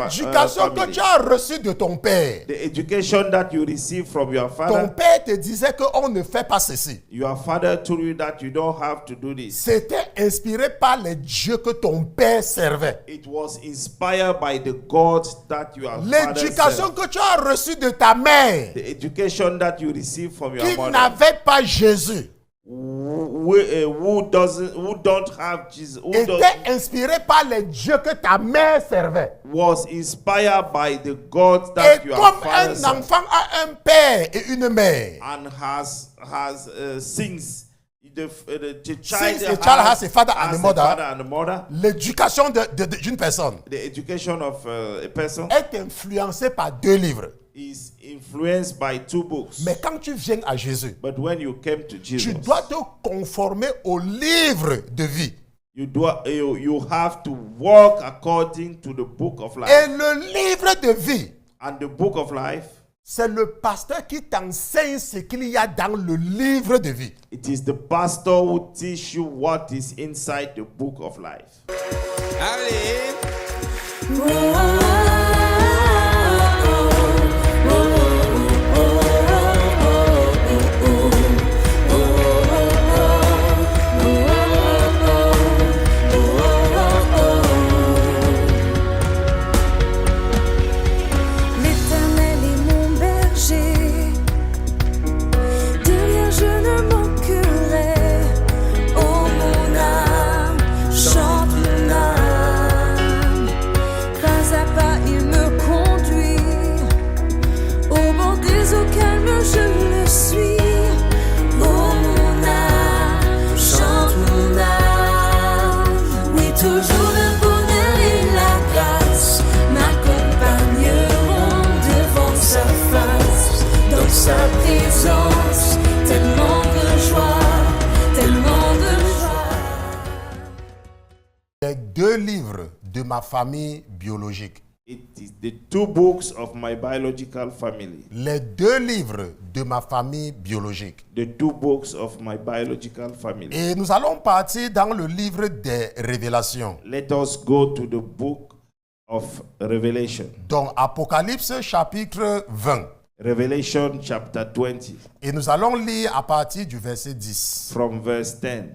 L'éducation que tu as reçue de ton père. The education that you receive from your Ton father. père te disait qu'on ne fait pas ceci. Your father told you that you don't have to do this. C'était inspiré par les dieux que ton père servait. It was inspired by the God that your father L'éducation served. que tu as reçue de ta mère, The education that you receive from your qui mother. n'avait pas Jésus, Who don't have Jesus, était inspiré par les dieux que ta mère servait. was inspired by the God Et that your comme father un served, enfant a un père et une mère, and has since the Since a child has a father and a mother, father and a mother, l'éducation d'une personne the education of a person est influencée par 2 livres. is influenced by 2 books. Mais quand tu viens à Jésus, But when you came to tu Jesus, dois te conformer au livre de vie. you have to walk according to the book of life. Et le livre de vie, And the book of life, c'est le pasteur qui t'enseigne ce qu'il y a dans le livre de vie. it is the pastor who teach you what is inside the book of life. Allez. L'Éternel est mon berger, de rien je ne manquerai. Oh mon âme, chante mon âme. Pas à pas il me conduit, au bord des eaux calmes je le suis. Oh mon âme, chante mon âme. Oui, toujours le bonheur et la grâce m'accompagneront devant sa face, dans sa présence, tellement de joie, tellement de joie. Les 2 livres de ma famille biologique. It is the 2 books of my biological family. Les 2 livres de ma famille biologique. The 2 books of my biological family. Et nous allons partir dans le livre des révélations. Let us go to the book of Revelation. Donc Apocalypse chapitre 20. Revelation chapter 20 Et nous allons lire à partir du verset 10. from verse 10.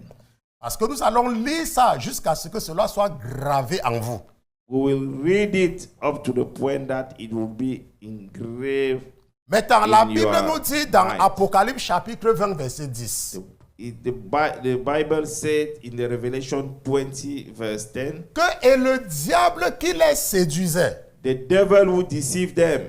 Parce que nous allons lire ça jusqu'à ce que cela soit gravé en vous. We will read it up to the point that it will be engraved. Maintenant, la In Bible your nous dit dans mind. Apocalypse chapitre 20 verset 10 The Bible said in the Revelation 20 verse 10, que et le diable qui les séduisait the devil who deceived them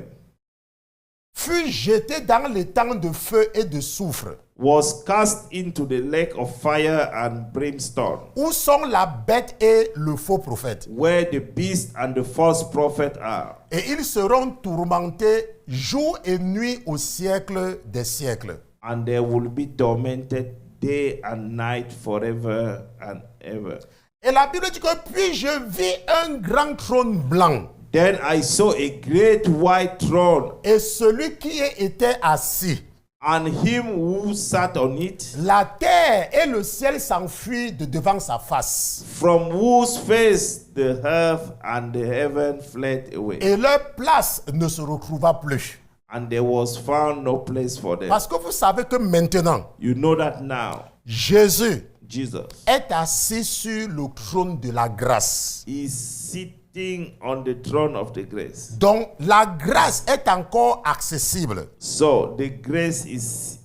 fut jeté dans les temps de feu et de soufre, was cast into the lake of fire and brimstone, où sont la bête et le faux prophète. where the beast and the false prophet are. Et ils seront tourmentés jour et nuit au siècle des siècles. And they will be tormented day and night forever and ever. Et la Bible dit que puis je vis un grand trône blanc Then I saw a great white throne, et celui qui y était assis. and him who sat on it, La terre et le ciel s'enfuient de devant sa face. from whose face the earth and the heaven fled away. Et leur place ne se retrouva plus. And there was found no place for them. Parce que vous savez que maintenant, You know that now, Jésus Jesus est assis sur le trône de la grâce. is sitting on the throne of the grace. Donc la grâce est encore accessible So the grace is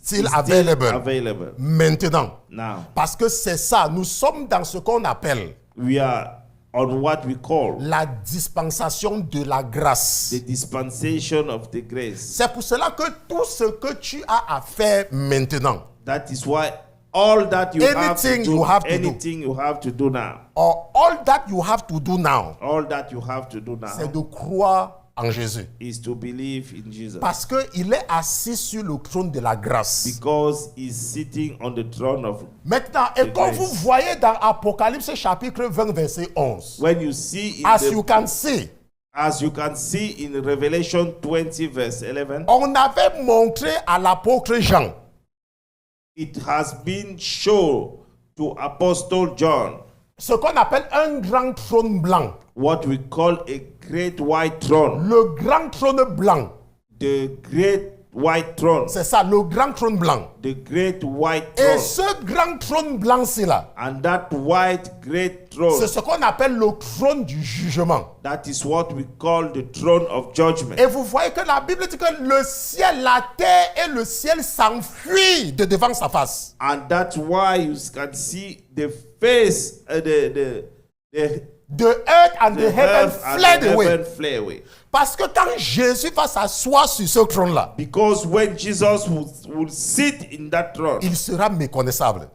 Still still available. Maintenant. now. Parce que c'est ça, nous sommes dans ce qu'on appelle We are on what we call la dispensation de la grâce. the dispensation of the grace. C'est pour cela que tout ce que tu as à faire maintenant, That is why all that you have to Anything do, you have to do. anything you have to do now, or all that you have to do now, all that you have to do c'est now de croire en Jésus. is to believe in Jesus. Parce qu'il est assis sur le trône de la grâce. Because he's sitting on the throne of. Maintenant, et The comme grace. vous voyez dans Apocalypse chapitre 20 verset 11, When you see in as you can see, as you can see in Revelation 20 verse 11, on avait montré à l'apôtre Jean it has been shown to Apostle John ce qu'on appelle un grand trône blanc. what we call a great white throne. Le grand trône blanc. The great white throne. C'est ça, le grand trône blanc. The great white Et throne. ce grand trône blanc-ci là, And that white great throne, c'est ce qu'on appelle le trône du jugement. that is what we call the throne of judgment. Et vous voyez que la Bible dit que le ciel, la terre et le ciel s'enfuient de devant sa face. And that's why you can see the face, the The earth and the heaven earth and fled the away. heaven fly away. Parce que quand Jésus va s'asseoir sur ce trône-là, Because when Jesus will sit in that throne, il sera méconnaissable.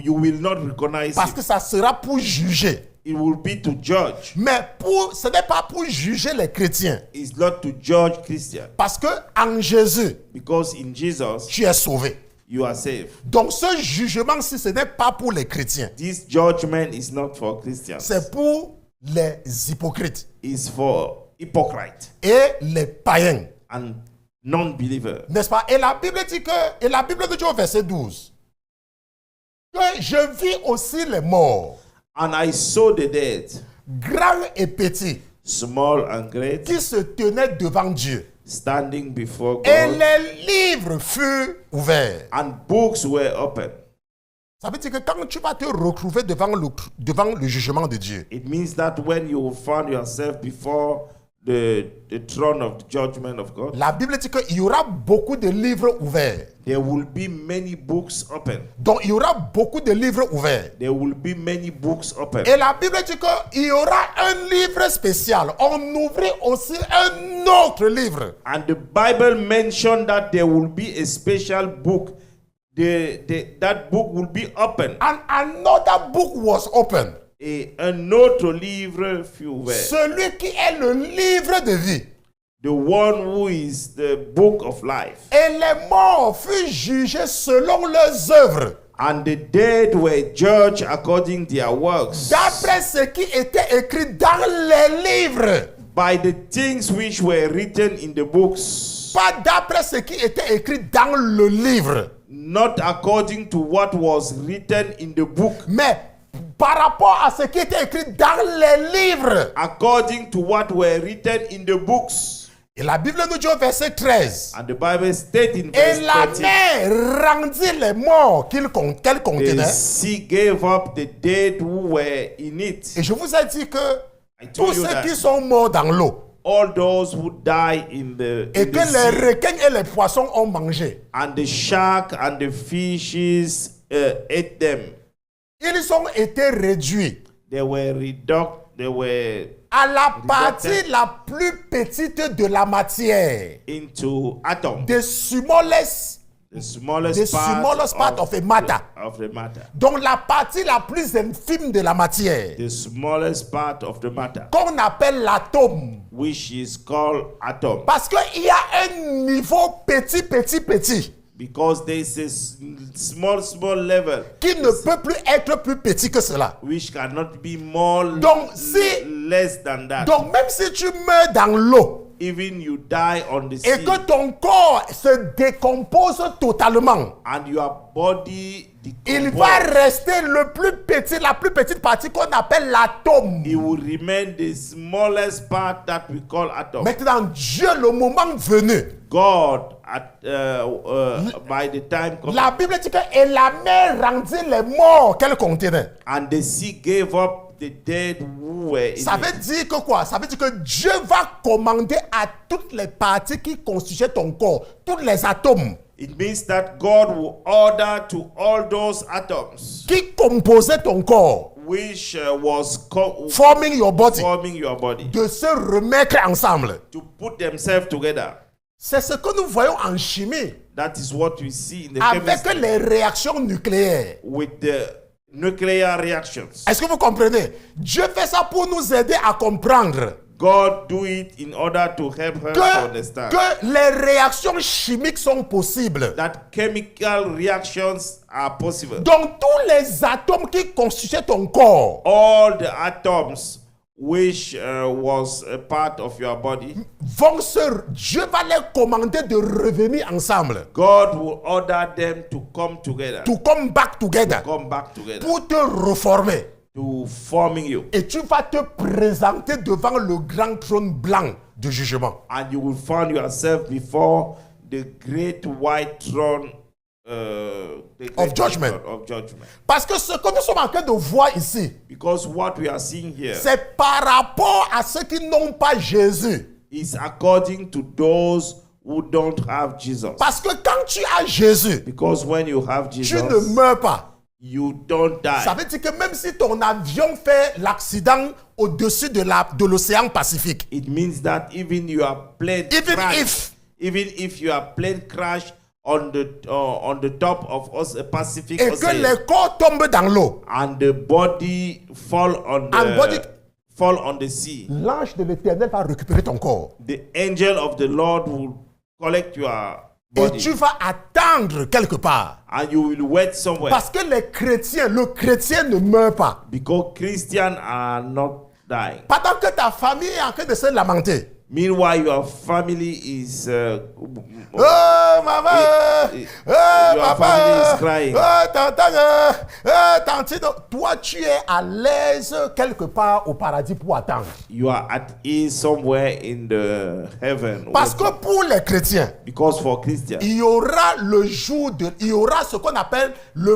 you will not recognize Parce him. que ça sera pour juger. It will be to judge. Mais ce n'est pas pour juger les chrétiens. It's not to judge Christians. Parce que en Jésus, Because in Jesus, tu es sauvé. you are saved. Donc ce jugement-ci, ce n'est pas pour les chrétiens. This judgment is not for Christians. C'est pour les hypocrites It's for hypocrites et les païens. and non-believers. N'est-ce pas? Et la Bible dit que, et la Bible dit au verset 12, que je vis aussi les morts, And I saw the dead, grands et petits, small and great, qui se tenaient devant Dieu. standing before Et God, les livres furent ouverts. and books were opened. Ça veut dire que quand tu vas te retrouver devant le jugement de Dieu, It means that when you find yourself before the throne of the judgment of God, la Bible dit qu'il y aura beaucoup de livres ouverts. there will be many books open. Donc il y aura beaucoup de livres ouverts. There will be many books open. Et la Bible dit qu'il y aura un livre spécial. On ouvrit aussi un autre livre. And the Bible mentioned that there will be a special book. That book will be open. And another book was opened. Un autre livre fut ouvert. Celui qui est le livre de vie. The one who is the book of life. Et les morts furent jugés selon leurs œuvres, And the dead were judged according to their works, d'après ce qui était écrit dans les livres. by the things which were written in the books, Pas d'après ce qui était écrit dans le livre, not according to what was written in the book, mais par rapport à ce qui était écrit dans les livres. according to what were written in the books. Et la Bible nous dit au verset 13. And the Bible states in Et verse la 13, mer rendit les morts qu'elle the contenait. sea gave up the dead who were in it. Et je vous ai dit que I tous told you ceux that qui sont morts dans l'eau all those who die in the, et in que the les sea, requins et les poissons ont mangé, and the shark and the fishes ate them. ils ont été réduits They were à la partie la plus petite de la matière, into atoms, the smallest the smallest part of a matter. of the matter, Donc la partie la plus infime de la matière, the smallest part of the matter, qu'on appelle l'atome. which is called atom, Parce qu'il y a un niveau petit, because there is a small level qui ne peut plus être plus petit que cela. which cannot be more Donc, si- less than that. Donc même si tu meurs dans l'eau Even you die on the et sea que ton corps se décompose totalement, and your body il va decomposes, rester le plus petit, la plus petite partie qu'on appelle l'atome. it will remain the smallest part that we call atom. Maintenant, Dieu, le moment venu, God, by the time coming, la Bible dit que et la mer rendit les morts qu'elle contenait. and the sea gave up the dead who were in Ça it. veut dire que quoi? Ça veut dire que Dieu va commander à toutes les parties qui constituent ton corps, tous les atomes It means that God will order to all those atoms qui composaient ton corps, which was forming your body, forming your body, de se remettre ensemble. to put themselves together. C'est ce que nous voyons en chimie That is what we see in the avec chemistry les réactions nucléaires. with the nuclear reactions. Est-ce que vous comprenez? Dieu fait ça pour nous aider à comprendre God do it in order to help her to understand que les réactions chimiques sont possibles. that chemical reactions are possible. Donc tous les atomes qui constituent ton corps All the atoms which was a part of your body, Dieu va les commander de revenir ensemble, God will order them to come together, to come back together, come back together, pour te reformer. to forming you. Et tu vas te présenter devant le grand trône blanc de jugement. And you will find yourself before the great white throne the Of great judgment. throne of judgment. Parce que ce que nous sommes en train de voir ici, Because what we are seeing here c'est par rapport à ceux qui n'ont pas Jésus. is according to those who don't have Jesus. Parce que quand tu as Jésus, Because when you have tu Jesus, ne meurs pas. you don't Ça die. veut dire que même si ton avion fait l'accident au-dessus de l'océan Pacifique, It means that even your plane Even crash, even if your plane crash on the top of Pacific et que Ocean, les corps tombent dans l'eau, and the body fall on the sea, l'ange de l'Éternel va récupérer ton corps. the angel of the Lord will collect your Et body, tu vas attendre quelque part. and you will wait somewhere. Parce que le chrétien ne meurt pas. Because Christians are not dying. Pendant que ta famille est en train de se lamenter. Meanwhile, your family is Oh maman, oh your family is papa, crying. oh tantine, toi tu es à l'aise quelque part au paradis pour attendre. You are at ease somewhere in the heaven. Parce que pour les chrétiens, Because for Christians, il y aura il y aura ce qu'on appelle le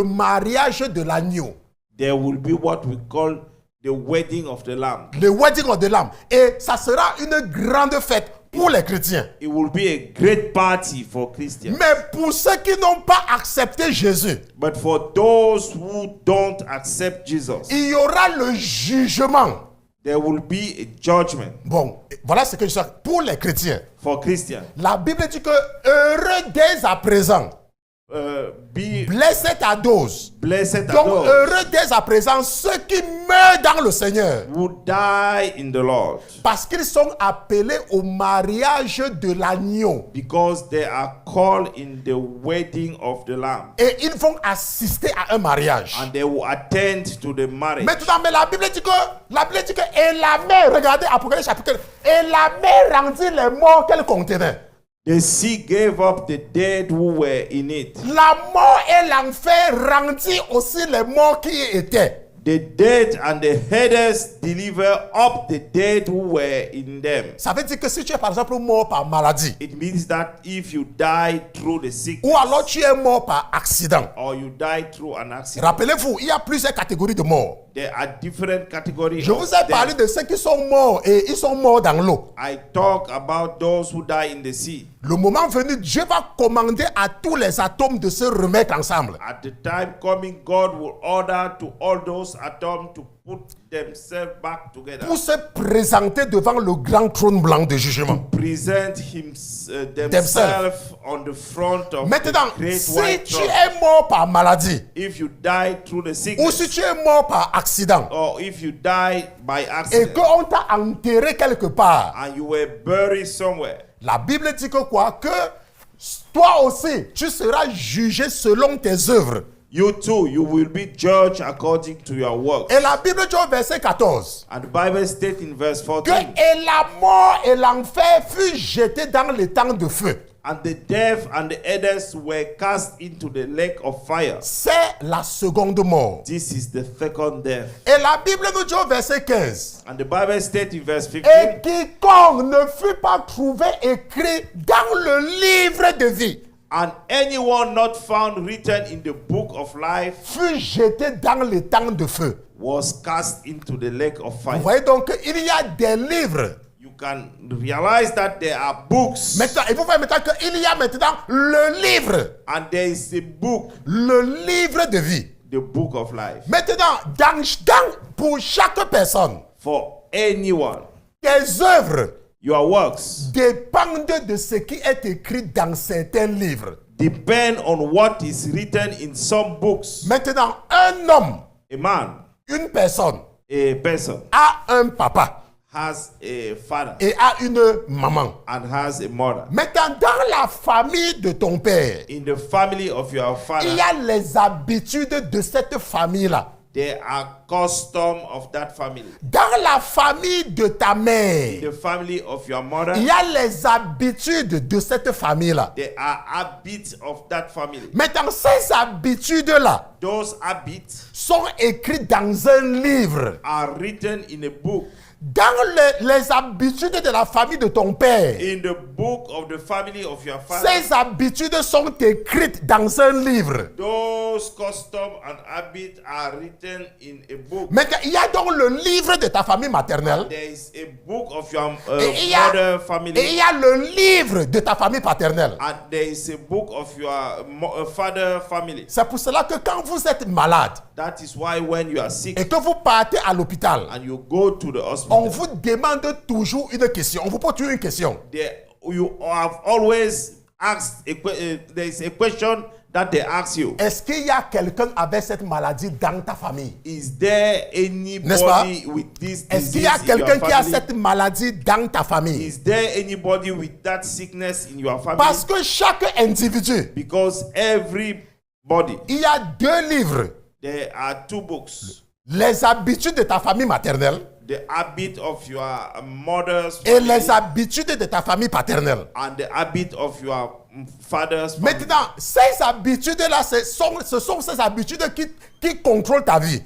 mariage de l'agneau. there will be what we call the wedding of the Lamb. Le wedding of the Lamb. Et ça sera une grande fête pour les chrétiens. It will be a great party for Christians. Mais pour ceux qui n'ont pas accepté Jésus, But for those who don't accept Jesus, il y aura le jugement. there will be a judgment Bon, voilà ce que je sais. Pour les chrétiens, for Christians. la Bible dit que heureux dès à présent, Be blessed à dose. blessed are Donc those heureux dès à présent ceux qui meurent dans le Seigneur. who die in the Lord, Parce qu'ils sont appelés au mariage de l'agneau. because they are called in the wedding of the Lamb, Et ils vont assister à un mariage. and they will attend to the marriage. Maintenant, mais la Bible dit que, et la mer, regardez Apocalypse chapitre 1, et la mer rendit les morts qu'elle contenait. The sea gave up the dead who were in it. La mort et l'enfer rendit aussi les morts qui y étaient. The dead and the Hades deliver up the dead who were in them. Ça veut dire que si tu es par exemple mort par maladie, It means that if you die through the sickness, ou alors tu es mort par accident. or you die through an accident, Rappelez-vous, il y a plusieurs catégories de morts. there are different categories. Je vous ai parlé de ceux qui sont morts et ils sont morts dans l'eau. I talk about those who die in the sea. Le moment venu, Dieu va commander à tous les atomes de se remettre ensemble. At the time coming, God will order to all those atoms to put themselves back together. Pour se présenter devant le grand trône blanc de jugement. Present themselves on the front of Maintenant, the great si white tu throne. es mort par maladie, If you die through the ou sickness, si tu es mort par accident, or if you die by et accident, qu'on t'a enterré quelque part, and you were buried somewhere, la Bible dit que quoi? Que toi aussi, tu seras jugé selon tes œuvres. you too, you will be judged according to your works. Et la Bible dit au verset 14 And the Bible states in verse que 14, et la mort et l'enfer furent jetés dans les temps de feu. and the death and the Hades were cast into the lake of fire. C'est la seconde mort. This is the second death. Et la Bible nous dit au verset 15 And the Bible states in verse 15, et quiconque ne fut pas trouvé écrit dans le livre de vie and anyone not found written in the book of life fut jeté dans les temps de feu. was cast into the lake of Vous fire. voyez donc qu'il y a des livres. You can realize that there are books, Maintenant, et vous voyez maintenant qu'il y a maintenant le livre. and there is a book, Le livre de vie. the book of life, Maintenant, pour chaque personne, for anyone. tes œuvres Your works dépendent de ce qui est écrit dans certains livres. depend on what is written in some books. Maintenant, un homme, A man, une personne, a person, a un papa has a father et a une maman. and has a mother. Maintenant, dans la famille de ton père, In the family of your il father, y a les habitudes de cette famille-là. There are customs of that family. Dans la famille de ta mère, The family of your mother, il y a les habitudes de cette famille-là. there are habits of that family. Maintenant, ces habitudes-là Those habits sont écrites dans un livre. are written in a book. Dans les habitudes de la famille de ton père, In the book of the family of your father, ces habitudes sont écrites dans un livre. those customs and habits are written in a book. Maintenant, il y a donc le livre de ta famille maternelle There is a book of your et il y a, mother et il family, y a le livre de ta famille paternelle. and there is a book of your father family. C'est pour cela que quand vous êtes malade That is why when you are sick et que vous partez à l'hôpital, and you go to the hospital, on vous demande toujours une question. On vous pose toujours une question. you have always asked there is a question that they ask you. Est-ce qu'il y a quelqu'un avec cette maladie dans ta famille? Is there N'est-ce pas? anybody with this Est-ce qu'il y disease a in your quelqu'un qui a family? cette maladie dans ta famille? Is there anybody with that sickness in your family? Parce que chaque individu, Because everybody, il y a deux livres. there are two books. Les habitudes de ta famille maternelle The habit of your mother's et family les habitudes de ta famille paternelle. and the habit of your father's family. Maintenant, ces habitudes-là, ce sont ces habitudes qui contrôlent ta vie.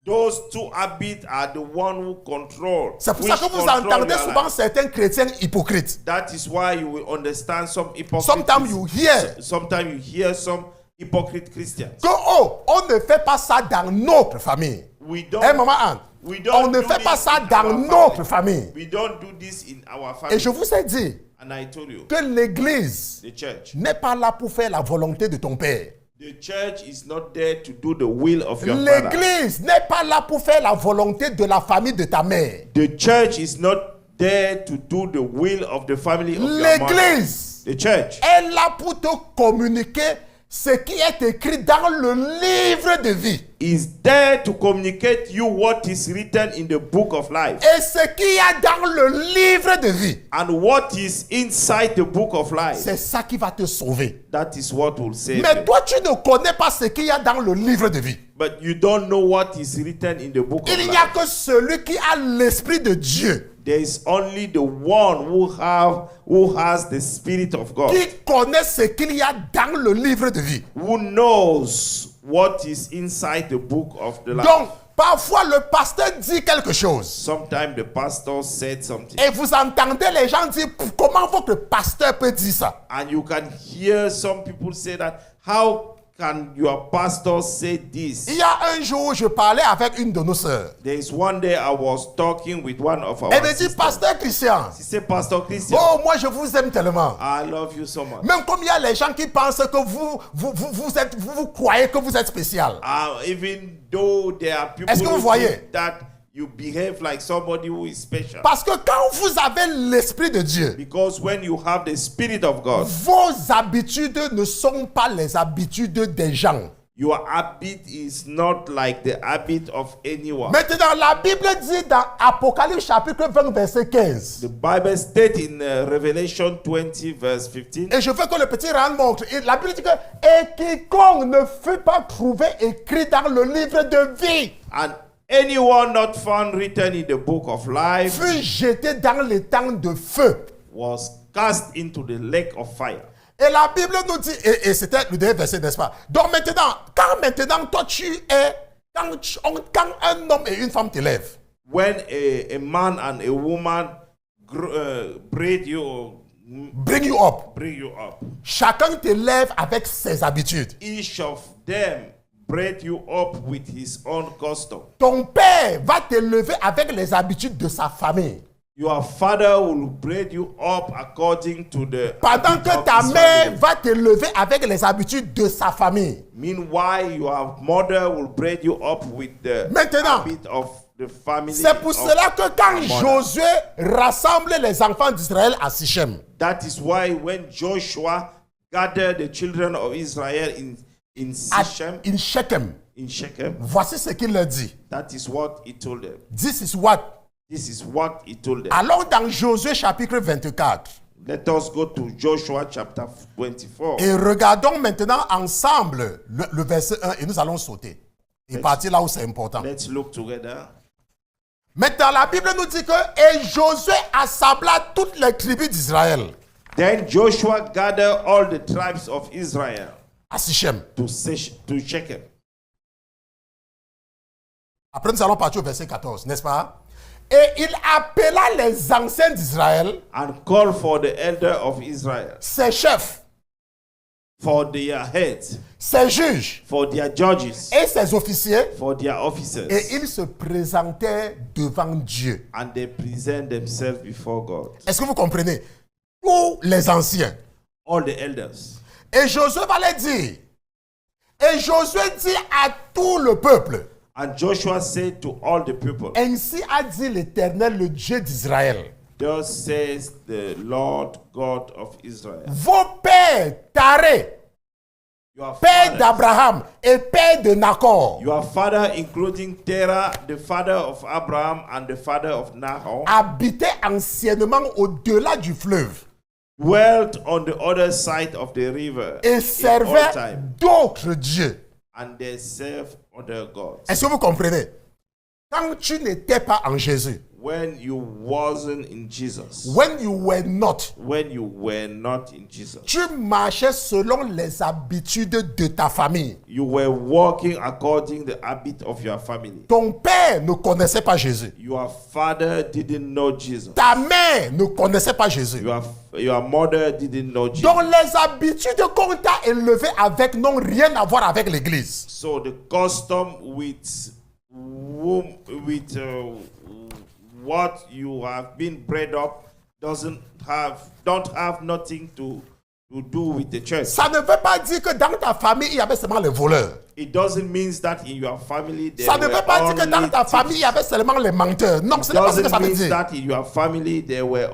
Those two habits are the one who control. C'est pour which ça que vous control entendez your souvent life. certains chrétiens hypocrites. That is why you will understand some hypocrites. Sometimes you hear Sometimes you hear some hypocrite Christians. que, oh, on ne fait pas ça dans notre famille. We don't. Eh, maman Anne, We don't on ne do fait this pas ça in dans our notre family. famille. We don't do this in our Et family. je vous ai dit And I told you, que l'église the church. n'est pas là pour faire la volonté de ton père. The church is not there to do the will of your father. L'église n'est pas là pour faire la volonté de la famille de ta mère. The church is not there to do the will of the family of your mother. L'église The church est là pour te communiquer ce qui est écrit dans le livre de vie. is there to communicate you what is written in the book of life. Et ce qu'il y a dans le livre de vie, And what is inside the book of life, c'est ça qui va te sauver. that is what will save Mais you. toi, tu ne connais pas ce qu'il y a dans le livre de vie. But you don't know what is written in the book of Il n'y a life. que celui qui a l'esprit de Dieu, There is only the one who has the Spirit of God, qui connaît ce qu'il y a dans le livre de vie. who knows what is inside the book of the life. Donc, parfois, le pasteur dit quelque chose. Sometimes the pastor said something, Et vous entendez les gens dire, comment votre pasteur peut dire ça? and you can hear some people say that, how can your pastor say this? Il y a un jour, je parlais avec une de nos sœurs. There is one day I was talking with one of our Elle me dit, sisters. pasteur Christian, She said, Pastor Christian, oh, moi je vous aime tellement. I love you so much. Même comme il y a les gens qui pensent que vous croyez que vous êtes spécial. Even though there are people Est-ce que vous who voyez? think that you behave like somebody who is special. Parce que quand vous avez l'esprit de Dieu, Because when you have the Spirit of God, vos habitudes ne sont pas les habitudes des gens. your habit is not like the habit of anyone. Maintenant, la Bible dit dans Apocalypse chapitre 20, verset 15. The Bible states in Revelation 20 verse 15, Et je veux que le petit Rand montre. Et la Bible dit que et quiconque ne fut pas trouvé écrit dans le livre de vie and anyone not found written in the book of life fut jeté dans les temps de feu. was cast into the lake of fire. Et la Bible nous dit, et c'était le dernier verset, n'est-ce pas? Donc maintenant, quand toi tu es, quand un homme et une femme te lèvent, When a man and a woman bring you bring you up, chacun te lève avec ses habitudes. each of them bring you up with his own custom. Ton père va te lever avec les habitudes de sa famille. Your father will bring you up according to the Pendant habit que of ta his mère family. va te lever avec les habitudes de sa famille. Meanwhile, your mother will bring you up with the Maintenant, habit of the family. C'est pour of cela que quand your mother. Josué rassemble les enfants d'Israël à Sichem, That is why when Joshua gathered the children of Israel in à- Shechem, in Shechem, voici ce qu'il leur dit. that is what he told them. This is what. This is what he told them. Allons dans Josué chapitre 24 Let us go to Joshua chapter 24. et regardons maintenant ensemble le verset 1 et nous allons sauter. Et partir là où c'est important. Let's look together. Maintenant, la Bible nous dit que et Josué assembla toutes les tribus d'Israël Then Joshua gathered all the tribes of Israel à Sichem. to Shechem. Après, nous allons partir au verset 14, n'est-ce pas? Et il appela les anciens d'Israël, And called for the elder of Israel, ses chefs, for their heads, ses juges for their judges, et ses officiers. for their officers. Et ils se présentaient devant Dieu. And they present themselves before God. Est-ce que vous comprenez? Tous les anciens. All the elders. Et Josué va les dire. Et Josué dit à tout le peuple. And Joshua said to all the people, Ainsi a dit l'Éternel, le Dieu d'Israël. Thus says the Lord God of Israel. Vos pères, Taré, Your père father, d'Abraham et père de Nacor, your father, including Terah, the father of Abraham and the father of Nahor, habitaient anciennement au-delà du fleuve dwelt on the other side of the river et in all servaient time, d'autres dieux. and they served other gods. Est-ce que vous comprenez? Quand tu n'étais pas en Jésus, When you wasn't in Jesus, when you were not, when you were not in Jesus, tu marchais selon les habitudes de ta famille. you were walking according the habit of your family. Ton père ne connaissait pas Jésus. Your father didn't know Jesus. Ta mère ne connaissait pas Jésus. Your mother didn't know Jesus. Donc les habitudes qu'on t'a élevées avec n'ont rien à voir avec l'église. So the custom with what you have been bred up don't have nothing to do with the church. Ça ne veut pas dire que dans ta famille, il y avait seulement les voleurs. It doesn't mean that in your family there Ça ne were veut pas dire que dans only ta thieves. famille, il y avait seulement les menteurs. Non, ce n'est pas ce que ça Doesn't veut mean dire. that in your family there were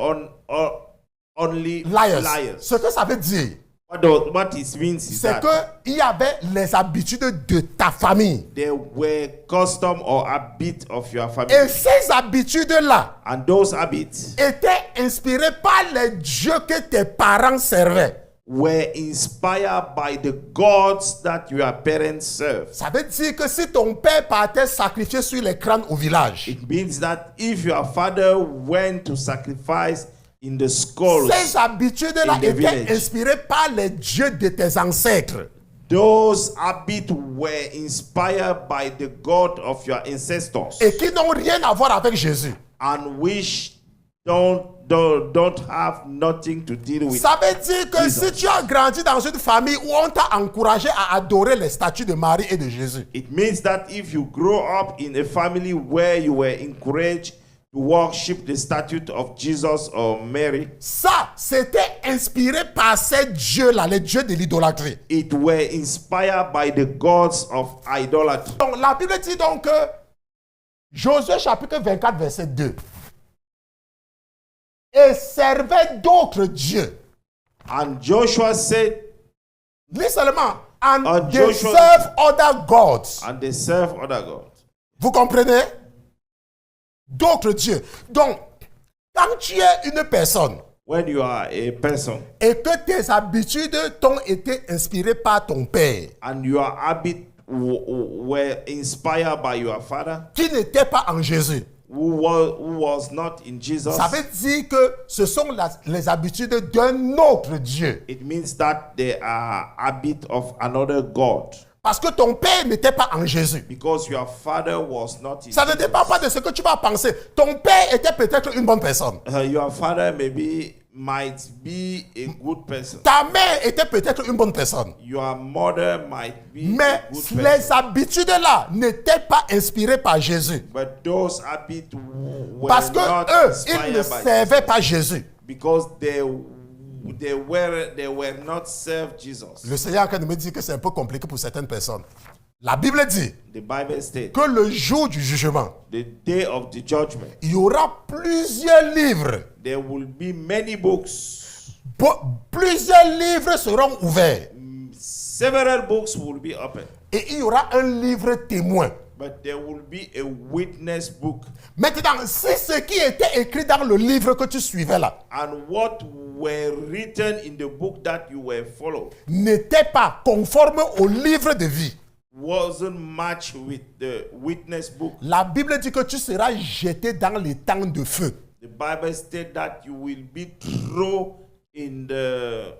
only Liars. liars. Ce que ça veut dire, What it means is c'est that qu'il y avait les habitudes de ta famille. there were custom or habit of your family. Et ces habitudes-là And those habits étaient inspirées par les dieux que tes parents servaient. were inspired by the gods that your parents served. Ça veut dire que si ton père partait sacrifier sur les crânes au village, It means that if your father went to sacrifice in the skulls, ces habitudes-là in the étaient village, inspirées par les dieux de tes ancêtres. those habits were inspired by the God of your ancestors, Et qui n'ont rien à voir avec Jésus. and which don't have nothing to deal with. Ça veut dire que Jesus. si tu as grandi dans une famille où on t'a encouragé à adorer les statues de Marie et de Jésus, It means that if you grow up in a family where you were encouraged to worship the statue of Jesus or Mary, ça, c'était inspiré par ces dieux-là, les dieux de l'idolâtrie. it were inspired by the gods of idolatry. Donc, la Bible dit donc que Josué chapitre 24, verset 2. Et servait d'autres dieux. And Joshua said, Lis seulement. And And they Joshua- serve other gods. and they serve other gods. Vous comprenez? D'autres dieux. Donc, quand tu es une personne When you are a person et que tes habitudes t'ont été inspirées par ton père, and your habit were inspired by your father qui n'était pas en Jésus, who was not in Jesus, ça veut dire que ce sont les habitudes d'un autre Dieu. it means that they are habit of another God, Parce que ton père n'était pas en Jésus. because your father was not in Ça ne Jesus. dépend pas de ce que tu vas penser. Ton père était peut-être une bonne personne. Your father might be a good person. Ta mère était peut-être une bonne personne. Your mother might be Mais a good les person. habitudes-là n'étaient pas inspirées par Jésus. But those habits were Parce que not eux, inspired ils ne by servaient Jesus, pas Jésus. because they were not served Jesus. Le Seigneur quand il me dit que c'est un peu compliqué pour certaines personnes. La Bible dit The Bible states, que le jour du jugement, the day of the judgment, il y aura plusieurs livres. there will be many books. Plusieurs livres seront ouverts. Several books will be open, Et il y aura un livre témoin. but there will be a witness book. Maintenant, si ce qui était écrit dans le livre que tu suivais là And what were written in the book that you were following n'était pas conforme au livre de vie, wasn't matched with the witness book. La Bible dit que tu seras jeté dans les temps de feu. The Bible states that you will be thrown in the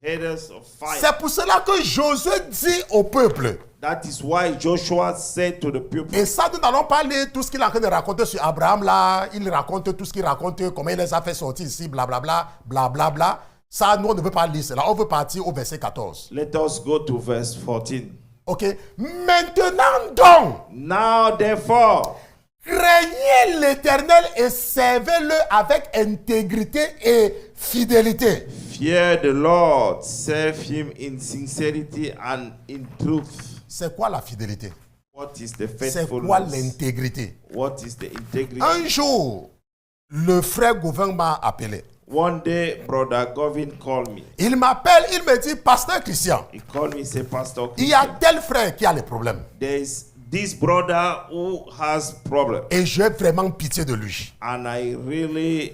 headers of fire. C'est pour cela que Josué dit au peuple. That is why Joshua said to the people. Et ça, nous n'allons pas lire tout ce qu'il est en train de raconter sur Abraham là. Il raconte tout ce qu'il raconte, comment il les a fait sortir ici, blablabla, blablabla. Ça, nous, on ne veut pas lire cela. On veut partir au verset 14. Let us go to verse 14. Ok. Maintenant donc, Now therefore, craignez l'Éternel et servez-le avec intégrité et fidélité. fear the Lord, serve him in sincerity and in truth. C'est quoi la fidélité? What is the C'est quoi faithfulness? l'intégrité? What is the integrity? Un jour, le frère Gauvin m'a appelé. One day, Brother Govin called me. Il m'appelle, il me dit, Pasteur Christian, He called me, say, Pastor il y a Christian, tel frère qui a les problèmes. there's this brother who has problem, Et j'ai vraiment pitié de lui. and I really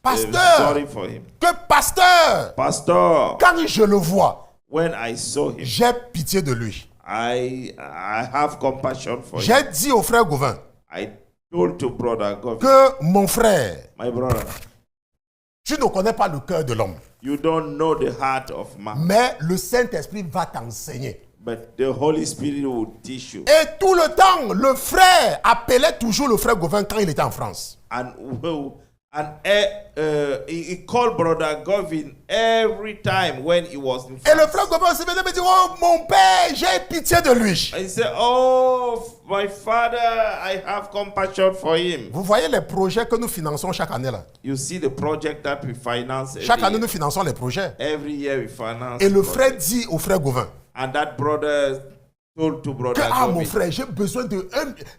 Pasteur. sorry for him. Que pasteur, Pastor, quand je le vois, when I saw him, j'ai pitié de lui. I have compassion for him. J'ai dit au frère Gauvin I told to Brother Govin, que mon frère, my brother, tu ne connais pas le cœur de l'homme, you don't know the heart of man, mais le Saint-Esprit va t'enseigner. but the Holy Spirit will teach you. Et tout le temps, le frère appelait toujours le frère Gauvin quand il était en France. He called Brother Govin every time when he was in Et le France. frère Gauvin aussi venait me dire, oh mon père, j'ai pitié de lui. And he said, oh, my father, I have compassion for him. Vous voyez les projets que nous finançons chaque année là. You see the project that we finance Chaque année, every nous year. finançons les projets. Every year we finance. Et le project. frère dit au frère Gauvin And that brother told to que, Brother ah mon Govin, frère, j'ai besoin de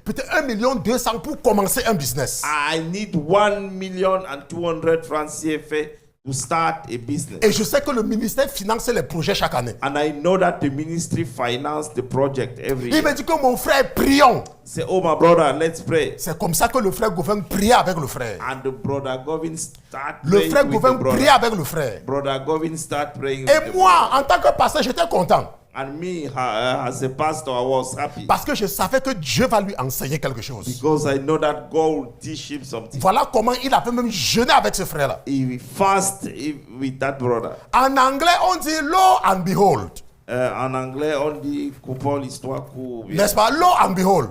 peut-être 1,2 million pour commencer un business. I need 1,200,000 francs CFA to start a business. Et je sais que le ministère finance les projets chaque année. And I know that the ministry finance the project every Il year. me dit que mon frère, prions. Say, oh my brother, let's pray. C'est comme ça que le frère Gauvin priait avec le frère. And the Brother Govin start Le praying frère with Gauvin the brother. priait avec le frère. Brother Govin start praying with Et the moi, en tant que pasteur, j'étais content. And me, as a pastor, I was happy Parce que je savais que Dieu va lui enseigner quelque chose. because I know that God will teach him something. Voilà comment il a fait même jeûner avec ce frère-là. He will fast with that brother. En anglais, on dit lo and behold. En anglais, on dit coupon l'histoire court. N'est-ce pas? Lo and behold.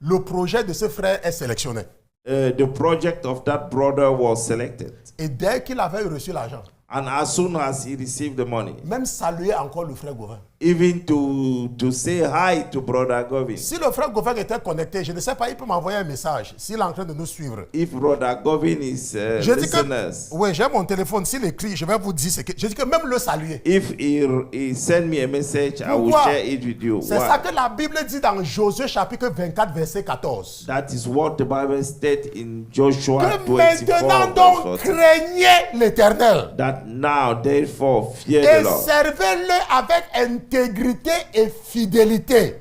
Le projet de ce frère est sélectionné. The project of that brother was selected. Et dès qu'il avait reçu l'argent, And as soon as he received the money, même saluer encore le frère Gauvin. even to say hi to Brother Govin. Si le frère Gauvin était connecté, je ne sais pas, il peut m'envoyer un message s'il est en train de nous suivre. If Brother Govin is Je dis listeners, que, oui, j'ai mon téléphone, s'il écrit, je vais vous dire ce que. Je dis que même le saluer. if he send me a message, I will Pourquoi? share it with you. C'est Why? ça que la Bible dit dans Josué chapitre 24, verset 14. That is what the Bible states in Joshua Que 24, maintenant verse donc 14. craignez l'Éternel That now, therefore, fear et the Lord servez-le avec intégrité et fidélité.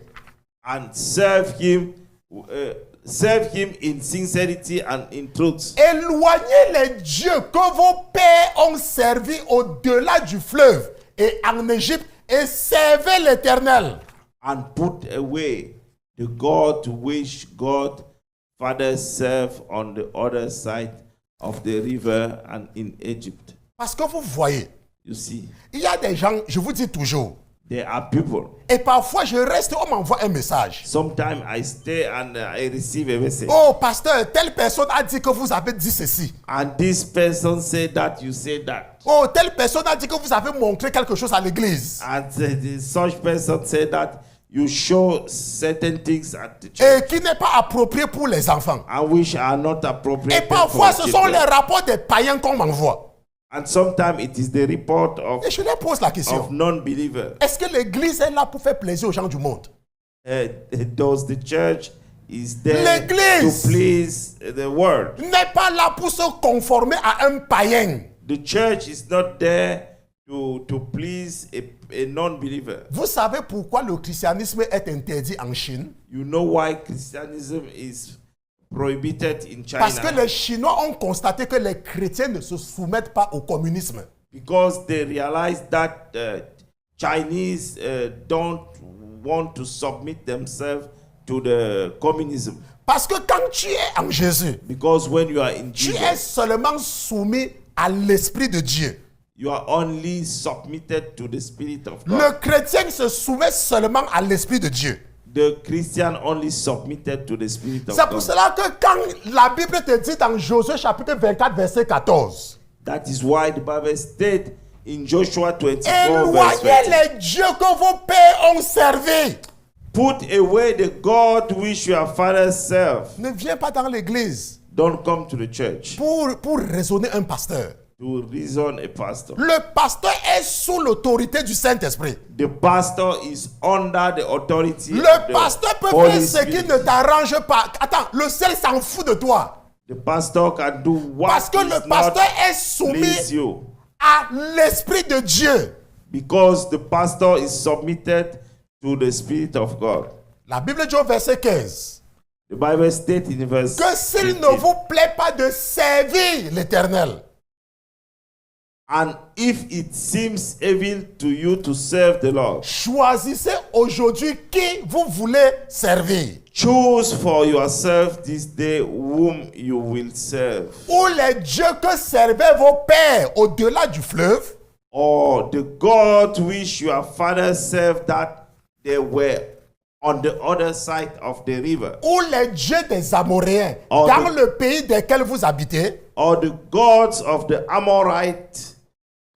and serve him in sincerity and in truth. Éloignez les dieux que vos pères ont servis au-delà du fleuve et en Égypte et servez l'Éternel. And put away the God which God Father served on the other side of the river and in Egypt. Parce que vous voyez, You see, il y a des gens, je vous dis toujours, there are people. et parfois je reste, on m'envoie un message. Sometimes I stay and I receive a message. Oh, pasteur, telle personne a dit que vous avez dit ceci. And this person said that, you say that. Oh, telle personne a dit que vous avez montré quelque chose à l'église. And such person said that you show certain things at the church Et qui n'est pas approprié pour les enfants. and which are not Et appropriate parfois, for ce sont les children. rapports des païens qu'on m'envoie. And sometimes it is the report Et je leur pose la question. of non-believers. Est-ce que l'église est là pour faire plaisir aux gens du monde? Does the church is there L'église to please the world? n'est pas là pour se conformer à un païen. The church is not there to please a non-believer. Vous savez pourquoi le christianisme est interdit en Chine? You know why Christianism is prohibited in China? Parce que les Chinois ont constaté que les chrétiens ne se soumettent pas au communisme. Because they realize that Chinese don't want to submit themselves to the communism. Parce que quand tu es en Jésus, Because when you are in tu es Jesus, seulement soumis à l'Esprit de Dieu. you are only submitted to the Spirit of Le God. chrétien se soumet seulement à l'Esprit de Dieu. The Christian only submitted to the Spirit of C'est pour God. cela que quand la Bible te dit dans Josué chapitre 24, verset 14, That is why the Bible states in Joshua 24, verse éloignez 20, les dieux que vos pères ont servis. put away the God which your fathers serve. Ne viens pas dans l'église Don't come to the church pour raisonner un pasteur. to reason a pastor. Le pasteur est sous l'autorité du Saint-Esprit. The pastor is under the authority of Le the pasteur peut Holy faire ce qui Spirit. ne t'arrange pas. Attends, le ciel s'en fout de toi. The pastor can do Parce what que le is pasteur not est please soumis you. à l'Esprit de Dieu. Because the pastor is submitted to the Spirit of God. La Bible dit au verset 15 The Bible states in verse que s'il 15, ne vous plaît pas de servir l'Éternel, and if it seems evil to you to serve the Lord, choisissez aujourd'hui qui vous voulez servir. choose for yourself this day whom you will serve, Ou les dieux que servaient vos pères au-delà du fleuve, or the God which your fathers served that they were on the other side of the river, ou les dieux des Amoréens Oh, dans the- le pays desquels vous habitez, or the gods of the Amorites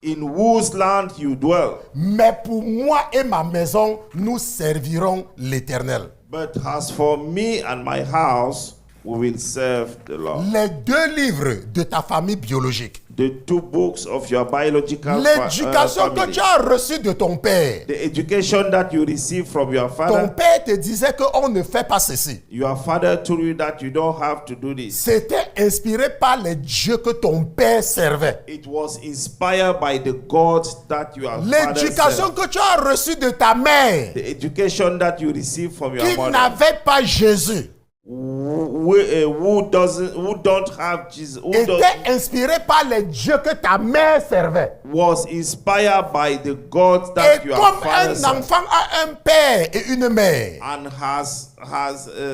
in whose land you dwell. mais pour moi et ma maison, nous servirons l'Éternel. But as for me and my house, we will serve the Lord. Les deux livres de ta famille biologique, The two books of your biological l'éducation que family. tu as reçue de ton père. The education that you receive from your Ton father. père te disait qu'on ne fait pas ceci. Your father told you that you don't have to do this. C'était inspiré par les dieux que ton père servait. It was inspired by the gods that your father L'éducation served. que tu as reçue de ta mère, The education that you receive from your qui mother. n'avait pas Jésus, Who don't have Jesus, who don't, était inspiré par les dieux que ta mère servait. was inspired by the gods Et that your comme father un served. enfant a un père et une mère, And has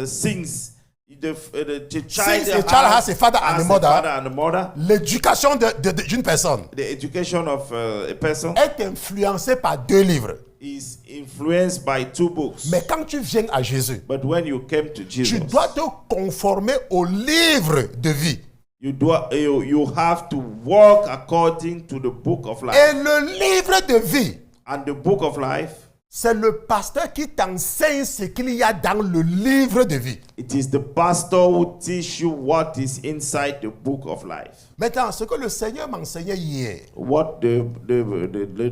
since the child, Since a child has a father and a mother, father and a mother, l'éducation d'une personne the education of a person est influencée par deux livres. is influenced by two books. Mais quand tu viens à Jésus, But when you came to tu Jesus, dois te conformer au livre de vie. you have to walk according to the book of life. Et le livre de vie, And the book of life, c'est le pasteur qui t'enseigne ce qu'il y a dans le livre de vie. it is the pastor who teach you what is inside the book of life. Maintenant, ce que le Seigneur m'enseignait hier, What the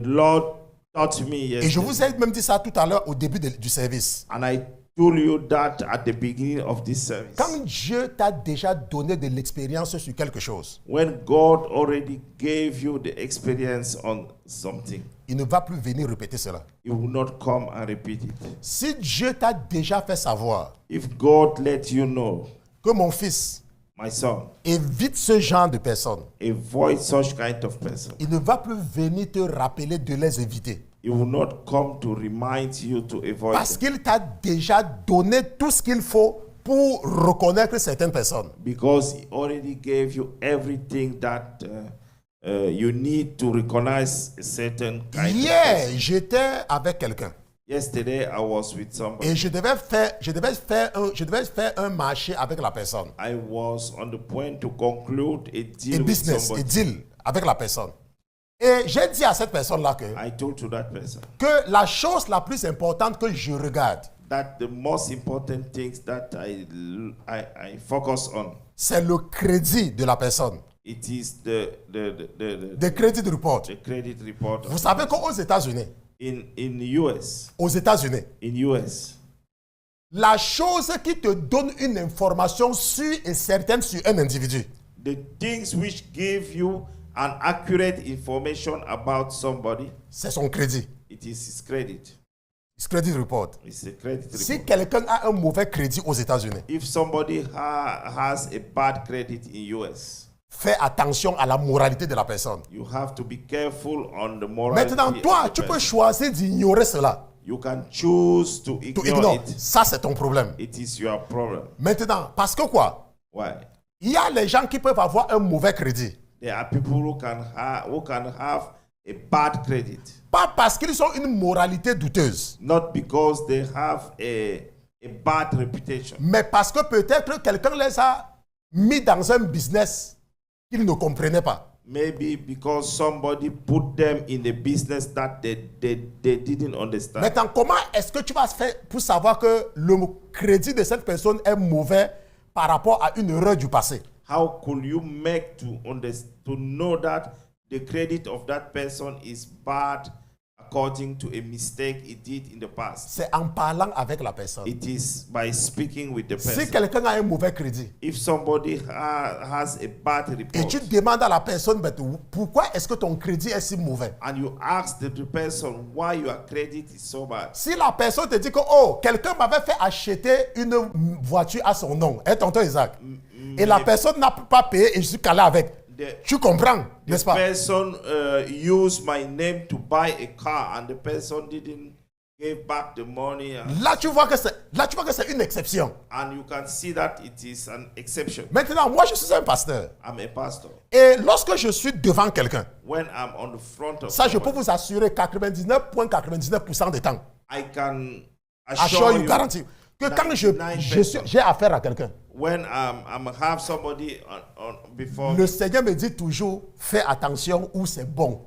Lord taught me et je yesterday. vous ai même dit ça tout à l'heure au début du service. And I told you that at the beginning of this service. Quand Dieu t'a déjà donné de l'expérience sur quelque chose, When God already gave you the experience on something, il ne va plus venir répéter cela. He will not come and repeat it. Si Dieu t'a déjà fait savoir If God let you know, que mon fils my son, évite ce genre de personnes, avoid such kind of person, il ne va plus venir te rappeler de les éviter. He will not come to remind you to avoid Parce them. qu'il t'a déjà donné tout ce qu'il faut pour reconnaître certaines personnes. Because He already gave you everything that you need to recognize a certain kind of Hier, person. j'étais avec quelqu'un Yesterday, I was with somebody. et je devais faire un marché avec la personne. I was on the point to conclude a deal Un with business, un somebody. deal avec la personne. Et j'ai dit à cette personne-là I told to that person que la chose la plus importante que je regarde, that the most important things that I focus on, c'est le crédit de la personne. it is the The credit report. credit report. Vous savez qu'aux États-Unis, In US, aux États-Unis, la chose qui te donne une information sûre et certaine sur un individu, the things which give you an accurate information about somebody, c'est son crédit. it is his credit. His credit report. It's a credit Si report. quelqu'un a un mauvais crédit aux États-Unis, If somebody has a bad credit in US, fais attention à la moralité de la personne. you have to be careful on the morality Maintenant, toi, of the tu peux person. choisir d'ignorer cela. You can choose to to ignore ignore. it. Ça, c'est ton problème. It is your problem. Maintenant, parce que quoi? Why? Il y a les gens qui peuvent avoir un mauvais crédit. There are people who can have a bad credit, Pas parce qu'ils ont une moralité douteuse, not because they have a bad reputation, mais parce que peut-être quelqu'un les a mis dans un business qu'ils ne comprenaient pas. maybe because somebody put them in a business that they didn't understand. Maintenant, comment est-ce que tu vas faire pour savoir que le crédit de cette personne est mauvais par rapport à une erreur du passé? How could you make to know that the credit of that person is bad according to a mistake he did in the past? C'est en parlant avec la personne. It is by speaking with the Si person. quelqu'un a un mauvais crédit If somebody has a bad et report, tu demandes à la personne, mais pourquoi est-ce que ton crédit est si mauvais? and you ask the person why your credit is so bad, Si la personne te dit que, oh, quelqu'un m'avait fait acheter une voiture à son nom, hein, tonton Isaac, et la personne n'a pas payé et je suis calé avec, tu comprends, n'est-ce the pas? person used my name to buy a car and the person didn't give back the money, Là, tu vois que c'est une exception. and you can see that it is an exception. Maintenant, moi, je suis un pasteur. I'm a pastor. Et lorsque je suis devant quelqu'un, When I'm on the front of ça, je peux someone, vous assurer 99,99% des temps, I can assure assure you, you garantie, que quand 99%. j'ai affaire à quelqu'un, when I'm have somebody on before, le Seigneur me dit toujours, fais attention où c'est bon.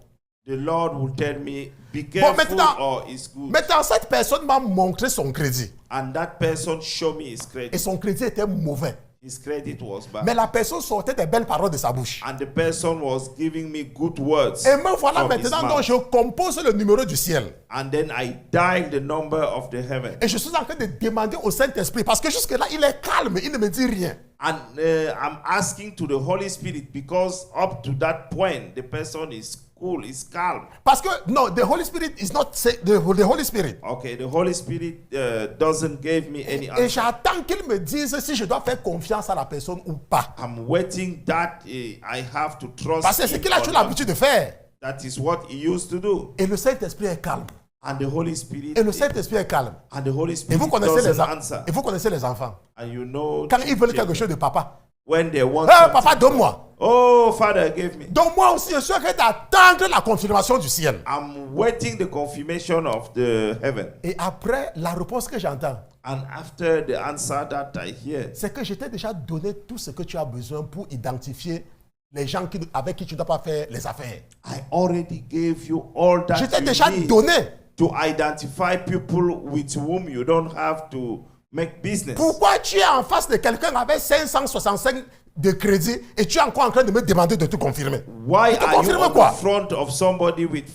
the Lord will tell me, be careful maintenant- or it's good. Maintenant, cette personne m'a montré son crédit. And that person showed me his Et credit. son crédit était mauvais. His credit was bad. Mais la personne sortait des belles paroles de sa bouche. And the person was giving me good words. Et me voilà from his maintenant, mouth. donc je compose le numéro du ciel. And then I dial the number of the heaven. Et je suis en train de demander au Saint-Esprit, parce que jusque-là, il est calme, il ne me dit rien. And I'm asking to the Holy Spirit because up to that point, the person is cool, is calm. Parce que, non, the Holy Spirit is not the Holy Spirit. Okay, the Holy Spirit doesn't give me any Et answer. j'attends qu'il me dise si je dois faire confiance à la personne ou pas. I'm waiting that I have to trust Parce que c'est ce him qu'il a or toujours not. l'habitude de faire. That is what he used to do. Et le Saint-Esprit est calme. And the Holy Spirit Et le Saint-Esprit est calme. and the Holy Et Spirit vous connaissez doesn't les, answer. et vous connaissez les enfants. And you know Quand ils veulent children, quelque chose de papa. when they want Ah, something, papa, donne-moi. oh, Father, give me. Donc moi aussi, je suis en train d'attendre la confirmation du ciel. I'm waiting the confirmation of the heaven. Et après, la réponse que j'entends, And after the answer that I hear, c'est que je t'ai déjà donné tout ce que tu as besoin pour identifier les gens avec qui tu ne dois pas faire les affaires. I already gave you all that Je t'ai you déjà need donné. to identify people with whom you don't have to make business. Pourquoi tu es en face de quelqu'un avec 565 de crédit et tu es encore en train de me demander de tout confirmer? Why Tu te are you confirmes on quoi? the front of somebody with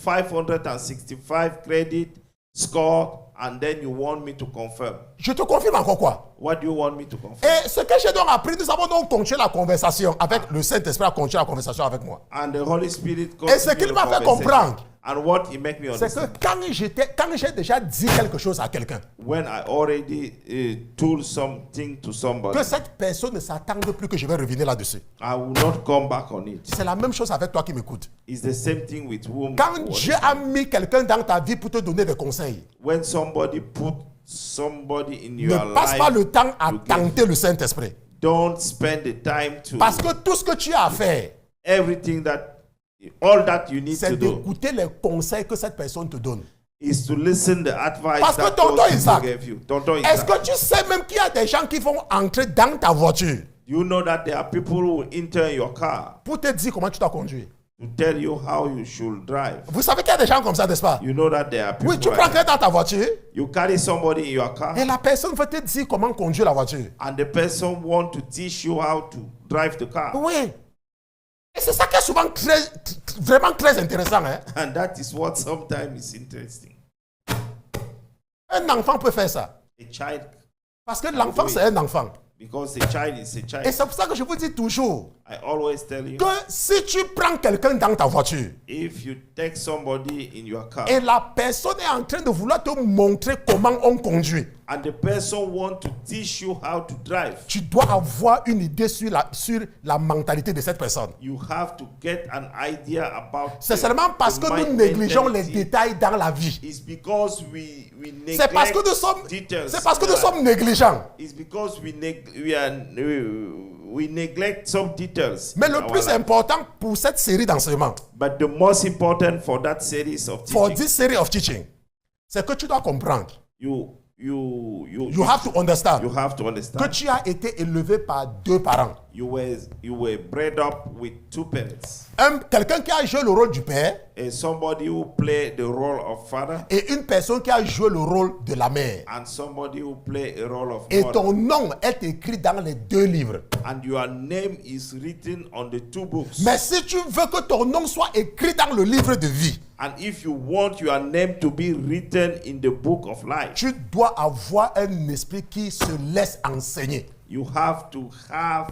565 credit score and then you want me to confirm? Je te confirme encore quoi? What do you want me to confirm? Et ce que j'ai donc appris, nous avons donc continué la conversation avec le Saint-Esprit, a continué la conversation avec moi. And the Holy Spirit Et ce qu'il m'a fait comprendre, and what he make me c'est que understand, quand j'ai déjà dit quelque chose à quelqu'un, when I already told something to somebody, que cette personne ne s'attende plus que je vais revenir là-dessus. I will not come back on it. C'est la même chose avec toi qui m'écoutes. It's the same thing with whom. Quand Dieu a mis quelqu'un dans ta vie pour te donner des conseils, When somebody put somebody in ne your passe pas le life, temps à to give- tenter le Saint-Esprit. don't spend the time to Parce que tout ce que tu as à faire, everything that all that you need c'est to do d'écouter les conseils que cette personne te donne. is to listen the advice Parce que that tonton those people Isaac, gave you. Tonton Est-ce Isaac, que tu sais même qu'il y a des gens qui vont entrer dans ta voiture you know that there are people who will enter your car pour te dire comment tu dois conduire? to tell you how you should drive. Vous savez qu'il y a des gens comme ça, n'est-ce pas? You know that there are people Oui, tu like prends that. quelqu'un dans ta voiture You carry somebody in your car et la personne va te dire comment conduire la voiture. and the person want to teach you how to drive the car. Oui. Et c'est ça qui est souvent vraiment très intéressant. Hein? And that is what sometimes is interesting. Un enfant peut faire ça. A child, Parce que l'enfant, c'est un enfant. because a child is a Et child. c'est pour ça que je vous dis toujours, I always tell you, que si tu prends quelqu'un dans ta voiture if you take somebody in your car et la personne est en train de vouloir te montrer comment on conduit, and the person want to teach you how to drive, tu dois avoir une idée sur la mentalité de cette personne. you have to get an idea about C'est seulement parce the que nous mind négligeons les mentality. détails dans la vie. It's because we C'est parce neglect que nous sommes, details. c'est parce que nous Yeah. sommes négligents. It's because we neglect some details. Mais in le our plus life. important pour cette série d'enseignements, But the most important for that series of for teaching, this series of teaching, c'est que tu dois comprendre. you have to understand have to que understand. tu as été élevé par deux parents. You were bred up with two parents, Quelqu'un qui a joué le rôle du père and somebody who played the role of father, et une personne qui a joué le rôle de la mère. and somebody who played a role of Et mother. ton nom est écrit dans les deux livres. And your name is written on the two books. Mais si tu veux que ton nom soit écrit dans le livre de vie, And if you want your name to be written in the book of life, tu dois avoir un esprit qui se laisse enseigner. you have to have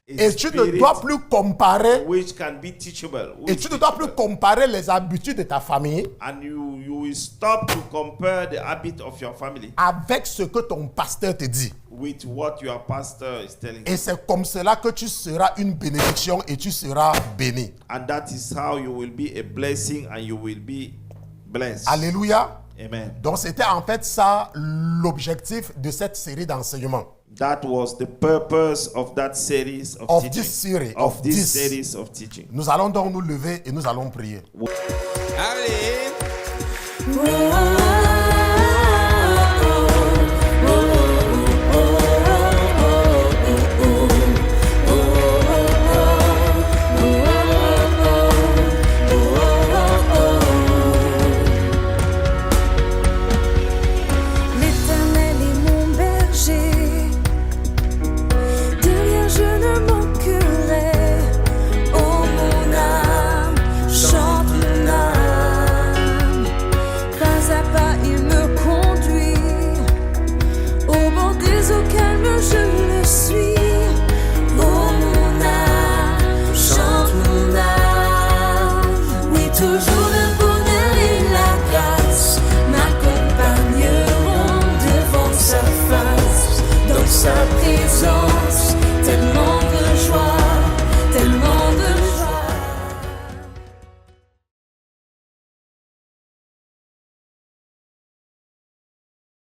a Et tu ne spirit dois plus comparer, which can be teachable. who et is tu ne dois plus teachable. comparer les habitudes de ta famille And you will stop to compare the habit of your family avec ce que ton pasteur te dit. with what your pastor is telling you. Et c'est comme cela que tu seras une bénédiction et tu seras béni. And that is how you will be a blessing and you will be blessed. Alléluia. Amen. Donc c'était en fait ça l'objectif de cette série d'enseignements. That was the purpose of that series of, Of teaching. this series, Of of this this. series of teaching. Nous allons donc nous lever et nous allons prier. Allez. Oh,